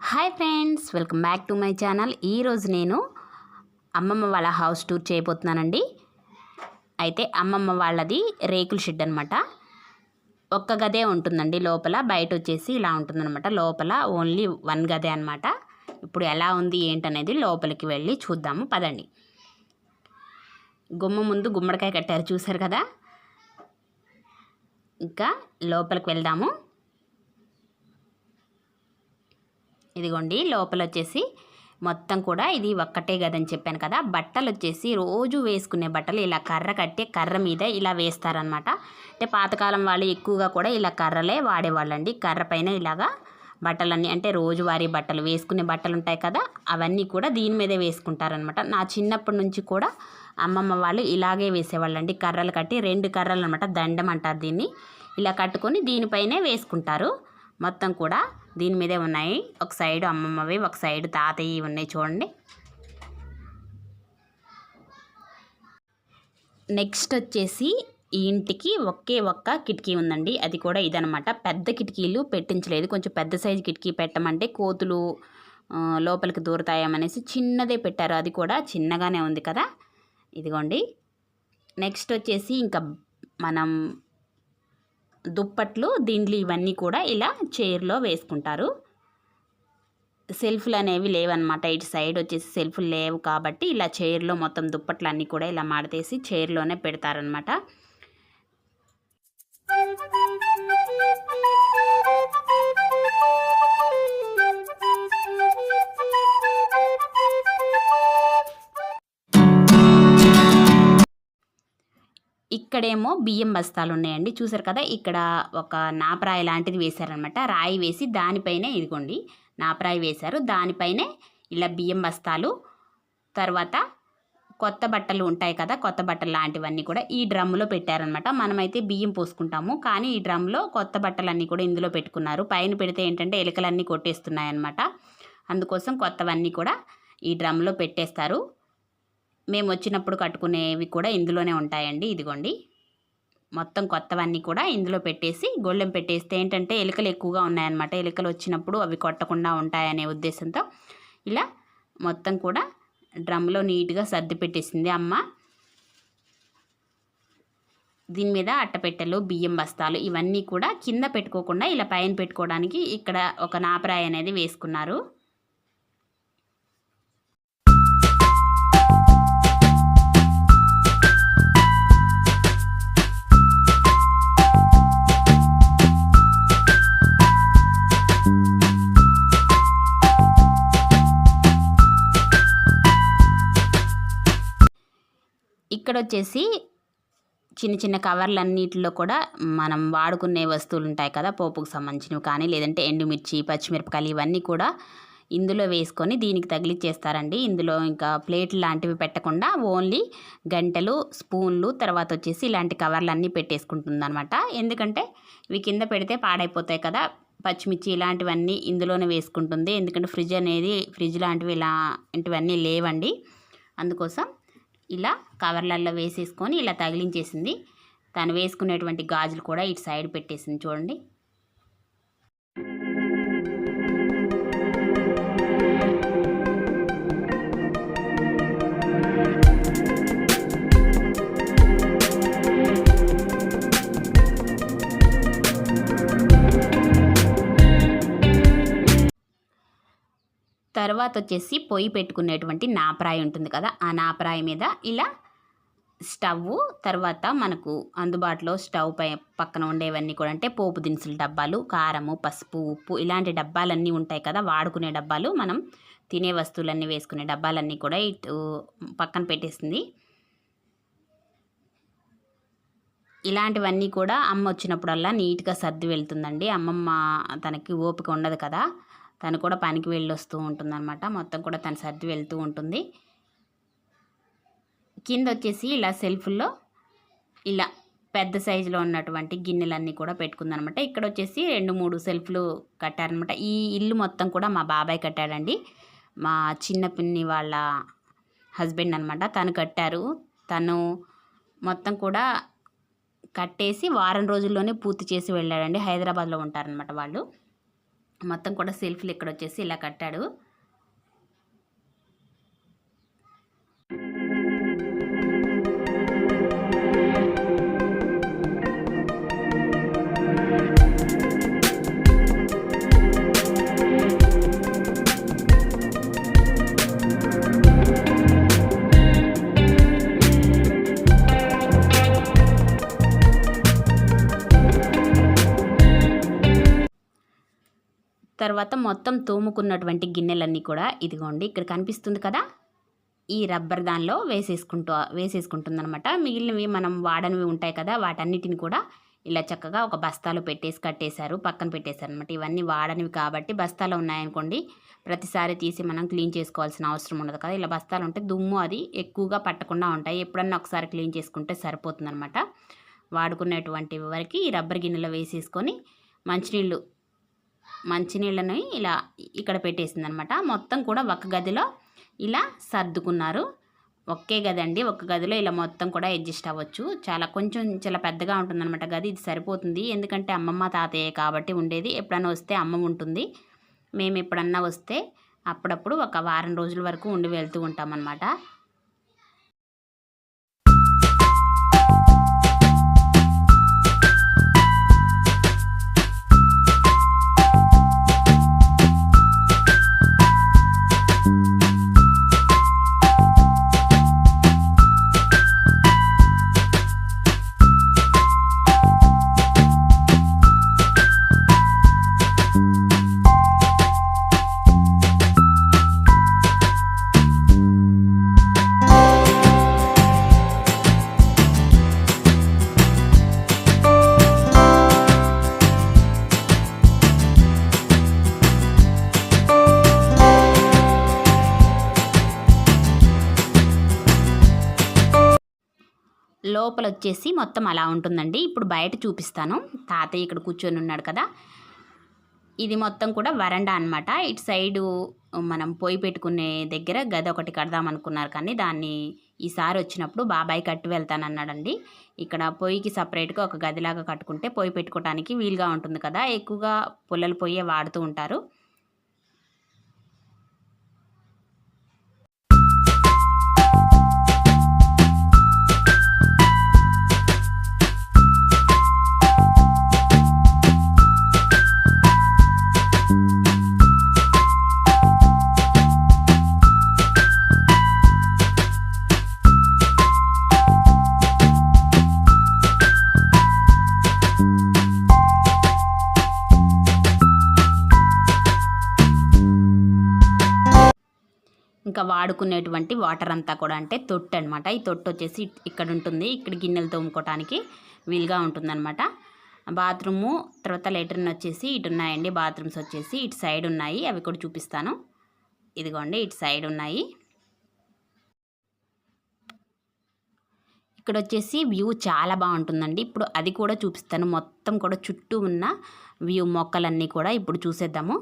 Hi friends, welcome back to my channel. ఈరోజు నేను అమ్మమ్మ వాళ్ళ హౌస్ టూర్ చేయబోతున్నానండి. అయితే అమ్మమ్మ వాళ్ళది రేకుల షెడ్ అనమాట. ఒక్క గదే ఉంటుందండి లోపల, బయట వచ్చేసి ఇలా ఉంటుందన్నమాట. లోపల ఓన్లీ వన్ గదే అనమాట. ఇప్పుడు ఎలా ఉంది ఏంటనేది లోపలికి వెళ్ళి చూద్దాము, పదండి. గుమ్మ ముందు గుమ్మడికాయ కట్టారు, చూసారు కదా. ఇంకా లోపలికి వెళ్దాము. ఇదిగోండి, లోపల వచ్చేసి మొత్తం కూడా ఇది ఒక్కటే గదని చెప్పాను కదా. బట్టలు వచ్చేసి రోజు వేసుకునే బట్టలు ఇలా కర్ర కట్టి కర్ర మీద ఇలా వేస్తారనమాట. అంటే పాతకాలం వాళ్ళు ఎక్కువగా కూడా ఇలా కర్రలే వాడేవాళ్ళండి. కర్ర పైన ఇలాగా బట్టలన్నీ, అంటే రోజువారీ బట్టలు వేసుకునే బట్టలు ఉంటాయి కదా, అవన్నీ కూడా దీని మీదే వేసుకుంటారనమాట. నా చిన్నప్పటి నుంచి కూడా అమ్మమ్మ వాళ్ళు ఇలాగే వేసేవాళ్ళండి. కర్రలు కట్టి, 2 కర్రలు అనమాట, దండం అంటారు దీన్ని. ఇలా కట్టుకొని దీనిపైనే వేసుకుంటారు. మొత్తం కూడా దీని మీదే ఉన్నాయి. ఒక సైడ్ అమ్మమ్మవి, ఒక సైడ్ తాతయ్య ఉన్నాయి, చూడండి. నెక్స్ట్ వచ్చేసి ఈ ఇంటికి ఒక్క కిటికీ ఉందండి. అది కూడా ఇదనమాట. పెద్ద కిటికీలు పెట్టించలేదు, కొంచెం పెద్ద సైజు కిటికీ పెట్టమంటే కోతులు లోపలికి దూరతాయమనేసి చిన్నదే పెట్టారు. అది కూడా చిన్నగానే ఉంది కదా. ఇదిగోండి. నెక్స్ట్ వచ్చేసి ఇంకా మనం దుప్పట్లు, దిండ్లు ఇవన్నీ కూడా ఇలా చైర్లో వేసుకుంటారు. సెల్ఫ్లు అనేవి లేవన్నమాట. ఇటు సైడ్ వచ్చేసి సెల్ఫ్లు లేవు కాబట్టి ఇలా చైర్లో మొత్తం దుప్పట్లు అన్నీ కూడా ఇలా మడతేసి చైర్లోనే పెడతారనమాట. ఇక్కడేమో బియ్యం బస్తాలు ఉన్నాయండి, చూసారు కదా. ఇక్కడ ఒక నాపరాయి లాంటిది వేశారనమాట. రాయి వేసి దానిపైనే, ఇదిగోండి నాపరాయి వేశారు, దానిపైనే ఇలా బియ్యం బస్తాలు, తర్వాత కొత్త బట్టలు ఉంటాయి కదా, కొత్త బట్టలు లాంటివన్నీ కూడా ఈ డ్రమ్ములో పెట్టారనమాట. మనమైతే బియ్యం పోసుకుంటాము, కానీ ఈ డ్రమ్లో కొత్త బట్టలన్నీ కూడా ఇందులో పెట్టుకున్నారు. పైన పెడితే ఏంటంటే ఎలుకలన్నీ కొట్టేస్తున్నాయి అన్నమాట. అందుకోసం కొత్తవన్నీ కూడా ఈ డ్రమ్లో పెట్టేస్తారు. మేము వచ్చినప్పుడు కట్టుకునేవి కూడా ఇందులోనే ఉంటాయండి. ఇదిగోండి, మొత్తం కొత్తవన్నీ కూడా ఇందులో పెట్టేసి గొళ్ళెం పెట్టేస్తే ఏంటంటే ఎలుకలు ఎక్కువగా ఉన్నాయన్నమాట. ఎలుకలు వచ్చినప్పుడు అవి కొట్టకుండా ఉంటాయనే ఉద్దేశంతో ఇలా మొత్తం కూడా డ్రమ్లో నీట్గా సర్ది పెట్టేసింది అమ్మ. దీని మీద అట్టపెట్టెలు, బియ్యం బస్తాలు ఇవన్నీ కూడా కింద పెట్టుకోకుండా ఇలా పైన పెట్టుకోవడానికి ఇక్కడ ఒక నాపరాయి అనేది వేసుకున్నారు. ఇక్కడ వచ్చేసి చిన్న చిన్న కవర్లన్నిటిలో కూడా మనం వాడుకునే వస్తువులు ఉంటాయి కదా, పోపుకు సంబంధించినవి కానీ, లేదంటే ఎండుమిర్చి, పచ్చిమిరపకాయలు ఇవన్నీ కూడా ఇందులో వేసుకొని దీనికి తగిలిచ్చేస్తారండి. ఇందులో ఇంకా ప్లేట్లు లాంటివి పెట్టకుండా ఓన్లీ గంటెలు, స్పూన్లు, తర్వాత వచ్చేసి ఇలాంటి కవర్లన్నీ పెట్టేసుకుంటుందన్నమాట. ఎందుకంటే ఇవి కింద పెడితే పాడైపోతాయి కదా. పచ్చిమిర్చి ఇలాంటివన్నీ ఇందులోనే వేసుకుంటుంది. ఎందుకంటే ఫ్రిడ్జ్ లాంటివి ఇలాంటివన్నీ లేవండి. అందుకోసం ఇలా కవర్లల్లో వేసేసుకొని ఇలా తగిలించేసింది. తను వేసుకునేటువంటి గాజులు కూడా ఇటు సైడ్ పెట్టేసింది, చూడండి. తర్వాత వచ్చేసి పొయ్యి పెట్టుకునేటువంటి నాపరాయి ఉంటుంది కదా, ఆ నాపరాయి మీద ఇలా స్టవ్, తర్వాత మనకు అందుబాటులో స్టవ్ పక్కన ఉండేవన్నీ కూడా అంటే పోపు దినుసుల డబ్బాలు, కారము, పసుపు, ఉప్పు ఇలాంటి డబ్బాలన్నీ ఉంటాయి కదా, వాడుకునే డబ్బాలు, మనం తినే వస్తువులన్నీ వేసుకునే డబ్బాలన్నీ కూడా ఇటు పక్కన పెట్టేసింది. ఇలాంటివన్నీ కూడా అమ్మ వచ్చినప్పుడల్లా నీట్గా సర్ది వెళ్తుందండి. అమ్మమ్మ తనకి ఓపిక ఉండదు కదా, తను కూడా పనికి వెళ్ళొస్తూ ఉంటుందన్నమాట. మొత్తం కూడా తను సర్ది వెళ్తూ ఉంటుంది. కింద వచ్చేసి ఇలా సెల్ఫ్ల్లో ఇలా పెద్ద సైజులో ఉన్నటువంటి గిన్నెలన్నీ కూడా పెట్టుకుందనమాట. ఇక్కడ వచ్చేసి 2-3 సెల్ఫ్లు కట్టారనమాట. ఈ ఇల్లు మొత్తం కూడా మా బాబాయ్ కట్టాడండి, మా చిన్న పిన్ని వాళ్ళ హస్బెండ్ అనమాట. తను కట్టారు. తను మొత్తం కూడా కట్టేసి వారం రోజుల్లోనే పూర్తి చేసి వెళ్ళాడండి. హైదరాబాద్లో ఉంటారనమాట వాళ్ళు. మొత్తం కూడా సెల్ఫ్లు ఇక్కడ వచ్చేసి ఇలా కట్టాడు. తర్వాత మొత్తం తోముకున్నటువంటి గిన్నెలన్నీ కూడా ఇదిగోండి ఇక్కడ కనిపిస్తుంది కదా, ఈ రబ్బర్ దానిలో వేసేసుకుంటుందనమాట. మిగిలినవి మనం వాడనివి ఉంటాయి కదా, వాటన్నిటిని కూడా ఇలా చక్కగా ఒక బస్తాలో కట్టేశారు, పక్కన పెట్టేశారు అనమాట. ఇవన్నీ వాడనివి కాబట్టి బస్తాలో ఉన్నాయనుకోండి ప్రతిసారి తీసి మనం క్లీన్ చేసుకోవాల్సిన అవసరం ఉండదు కదా. ఇలా బస్తాలు ఉంటే దుమ్ము అది ఎక్కువగా పట్టకుండా ఉంటాయి. ఎప్పుడన్నా ఒకసారి క్లీన్ చేసుకుంటే సరిపోతుందనమాట. వాడుకునేటువంటి వరకు ఈ రబ్బర్ గిన్నెలో వేసేసుకొని మంచినీళ్ళని ఇలా ఇక్కడ పెట్టేసిందనమాట. మొత్తం కూడా ఒక గదిలో ఇలా సర్దుకున్నారు. ఒకే గది అండి, ఒక గదిలో ఇలా మొత్తం కూడా అడ్జస్ట్ అవ్వచ్చు. చాలా పెద్దగా ఉంటుందన్నమాట గది. ఇది సరిపోతుంది, ఎందుకంటే అమ్మమ్మ తాతయ్య కాబట్టి ఉండేది. ఎప్పుడన్నా వస్తే అమ్మ ఉంటుంది, మేము ఎప్పుడన్నా వస్తే అప్పుడప్పుడు ఒక వారం రోజుల వరకు ఉండి వెళ్తూ ఉంటామన్నమాట. లోపల వచ్చేసి మొత్తం అలా ఉంటుందండి. ఇప్పుడు బయట చూపిస్తాను. తాతయ్య ఇక్కడ కూర్చొని ఉన్నాడు కదా, ఇది మొత్తం కూడా వరండా అనమాట. ఇటు సైడు మనం పొయ్యి పెట్టుకునే దగ్గర గది ఒకటి కడదాం అనుకున్నారు, కానీ దాన్ని ఈసారి వచ్చినప్పుడు బాబాయ్ కట్టి వెళ్తానన్నాడండి. ఇక్కడ పొయ్యికి సపరేట్గా ఒక గదిలాగా కట్టుకుంటే పొయ్యి పెట్టుకోవడానికి వీలుగా ఉంటుంది కదా. ఎక్కువగా పుల్లల పొయ్యే వాడుతూ ఉంటారు. ఇంకా వాడుకునేటువంటి వాటర్ అంతా కూడా అంటే తొట్టు అనమాట. ఈ తొట్టు వచ్చేసి ఇక్కడ ఉంటుంది, ఇక్కడ గిన్నెలు తోముకోవడానికి వీలుగా ఉంటుందన్నమాట. బాత్రూము తర్వాత లెట్రిన్ వచ్చేసి ఇటు ఉన్నాయండి. బాత్రూమ్స్ వచ్చేసి ఇటు సైడ్ ఉన్నాయి, అవి కూడా చూపిస్తాను. ఇదిగోండి ఇటు సైడ్ ఉన్నాయి. ఇక్కడ వచ్చేసి వ్యూ చాలా బాగుంటుందండి. ఇప్పుడు అది కూడా చూపిస్తాను. మొత్తం కూడా చుట్టూ ఉన్న వ్యూ మొక్కలన్నీ కూడా ఇప్పుడు చూసేద్దాము.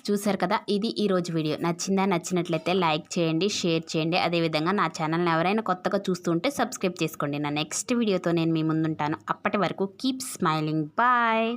చూసారు కదా, ఇది ఈరోజు వీడియో. నచ్చినట్లయితే లైక్ చేయండి, షేర్ చేయండి. అదేవిధంగా నా ఛానల్ని ఎవరైనా కొత్తగా చూస్తుంటే సబ్స్క్రైబ్ చేసుకోండి. నా నెక్స్ట్ వీడియోతో నేను మీ ముందుంటాను. అప్పటి వరకు కీప్ స్మైలింగ్. బాయ్.